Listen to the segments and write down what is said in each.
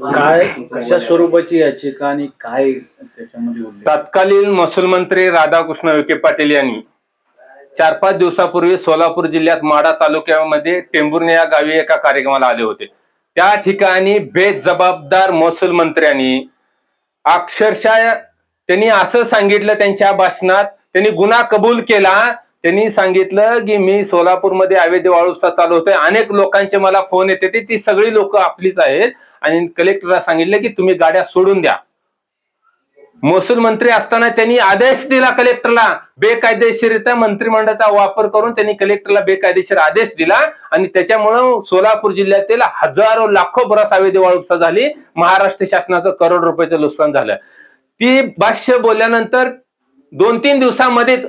काय कशा स्वरूपाची याचिका आणि काय त्याच्यामध्ये उल्लेख? तत्कालीन महसूल मंत्री राधाकृष्ण विखे पाटील यांनी 4-5 दिवसापूर्वी सोलापूर जिल्ह्यात माढा तालुक्यामध्ये टेंभुर्णी या गावी एका कार्यक्रमाला आले होते। त्या ठिकाणी बेजबाबदार महसूल मंत्र्यांनी अक्षरशः त्यांनी असं सांगितलं त्यांच्या भाषणात, त्यांनी गुन्हा कबूल केला। त्यांनी सांगितलं की मी सोलापूरमध्ये अवैध वाळू उपसा चालू होतोय, अनेक लोकांचे मला फोन येते, ती सगळी लोक आपलीच आहेत आणि कलेक्टरला सांगितलं की तुम्ही गाड्या सोडून द्या। महसूल मंत्री असताना त्यांनी आदेश दिला कलेक्टरला, बेकायदेशीररित्या मंत्रिमंडळाचा वापर करून त्यांनी कलेक्टरला बेकायदेशीर आदेश दिला आणि त्याच्यामुळे सोलापूर जिल्ह्यातील हजारो लाखो बरस अवैध वाळू उपसा झाली। महाराष्ट्र शासनाचं करोड रुपयाचं नुकसान झालं। ती भाष्य बोलल्यानंतर 2-3 दिवसांमध्येच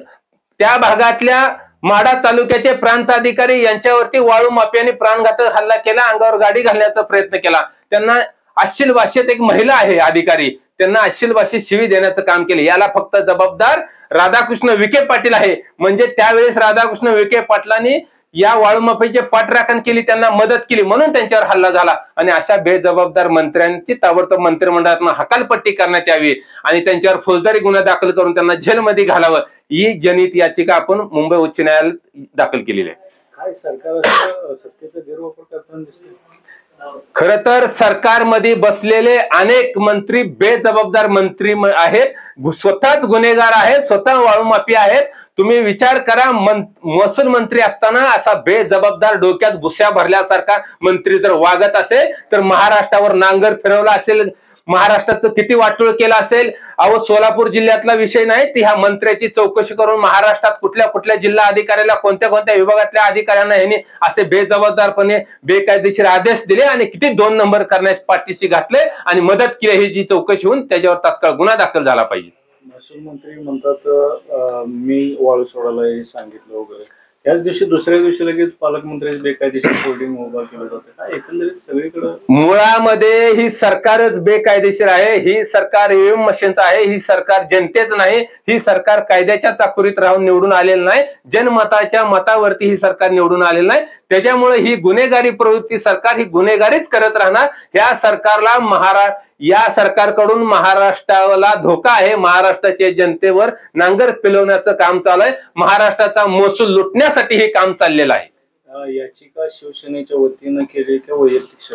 त्या भागातल्या माढा तालुक्याचे प्रांत अधिकारी यांच्यावरती वाळू माफियाने प्राणघातक हल्ला केला, अंगावर गाडी घालण्याचा प्रयत्न केला। त्यांना अश्लील भाषेत, एक महिला आहे अधिकारी, त्यांना अश्लील भाषेत शिवी देण्याचं काम केले। याला फक्त जबाबदार राधाकृष्ण विखे पाटील आहे। म्हणजे त्यावेळेस राधाकृष्ण विखे पाटलांनी या वाळू माफीची पाठराखण केली, त्यांना मदत केली, म्हणून त्यांच्यावर हल्ला झाला। आणि अशा बेजबाबदार मंत्र्यांची ताबडतोब मंत्रिमंडळातून हकालपट्टी करण्यात यावी आणि त्यांच्यावर फौजदारी गुन्हा दाखल करून त्यांना जेलमध्ये घालावं, ही जनहित याचिका आपण मुंबई उच्च न्यायालयात दाखल केलेली आहे। काय सरकार सत्तेचा गैरवापर करताना दिसते? खर तर सरकारमध्ये बसलेले अनेक मंत्री बेजबाबदार मंत्री आहेत, स्वतःच गुन्हेगार आहेत, स्वतः वाळू माफी आहेत। तुम्ही विचार करा, महसूल मंत्री असताना असा बेजबाबदार डोक्यात भुस्या भरल्यासारखा मंत्री जर वागत असेल तर महाराष्ट्रावर नांगर फिरवला असेल, महाराष्ट्राचं किती वाटोळ केलं असेल। अहो, सोलापूर जिल्ह्यातला विषय नाही, ती ह्या मंत्र्याची चौकशी करून महाराष्ट्रात कुठल्या कुठल्या जिल्हा अधिकाऱ्याला, कोणत्या कोणत्या विभागातल्या अधिकाऱ्यांना यांनी असे बेजबाबदारपणे बेकायदेशीर आदेश दिले आणि किती 2 नंबर करण्यास पाठीशी घातले आणि मदत केली, ही जी चौकशी होऊन त्याच्यावर तात्काळ गुन्हा दाखल झाला पाहिजे। महसूल मंत्री म्हणतात मी वाळू सोडायला सांगितलं वगैरे, त्याच दिवशी दुसऱ्या दिवशी लगेच पालकमंत्र्यांची बेकायदेशीर होर्डिंग उभा केलं जातं। काय एकंदरीत सगळीकडे मुळामध्ये ही सरकारच बेकायदेशीर आहे, ही सरकार ईव्हीएम मशीनचं आहे, ही सरकार जनतेच नाही, ही सरकार कायद्याच्या चाकुरीत राहून निवडून आलेलं नाही, जनमताच्या मतावरती ही सरकार निवडून आलेलं नाही। त्याच्यामुळे ही गुन्हेगारी प्रवृत्ती सरकार ही गुन्हेगारीच करत राहणार। या सरकारला या सरकारकडून महाराष्ट्राला धोका आहे, महाराष्ट्राच्या जनतेवर नांगर फिरवण्याचं काम चालू आहे, महाराष्ट्राचा महसूल लुटण्यासाठी हे काम चाललेलं आहे। याचिका शिवसेनेच्या वतीनं केली की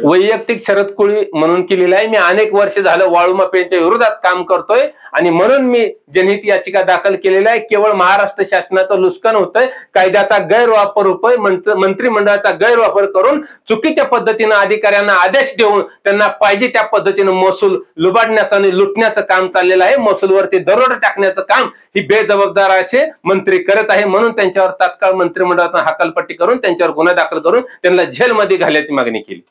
वैयक्तिक शरद कोळी म्हणून केलेला आहे। मी अनेक वर्ष झालं वाळू माफियांच्या विरोधात काम करतोय आणि म्हणून मी जनहित याचिका दाखल केलेला आहे। केवळ महाराष्ट्र शासनाचं नुकसान होतंय, कायद्याचा गैरवापर होतोय, मंत्रिमंडळाचा गैरवापर करून चुकीच्या पद्धतीने अधिकाऱ्यांना आदेश देऊन त्यांना पाहिजे त्या पद्धतीने महसूल लुबाडण्याचं आणि लुटण्याचं काम चाललेलं आहे। महसूलवरती दरोडा टाकण्याचं काम ही बेजबाबदार असे मंत्री करत आहे, म्हणून त्यांच्यावर तात्काळ मंत्रिमंडळातून हकालपट्टी करून त्यांच्यावर गुन्हा दाखल करून त्यांना जेलमध्ये घालण्याची मागणी केली।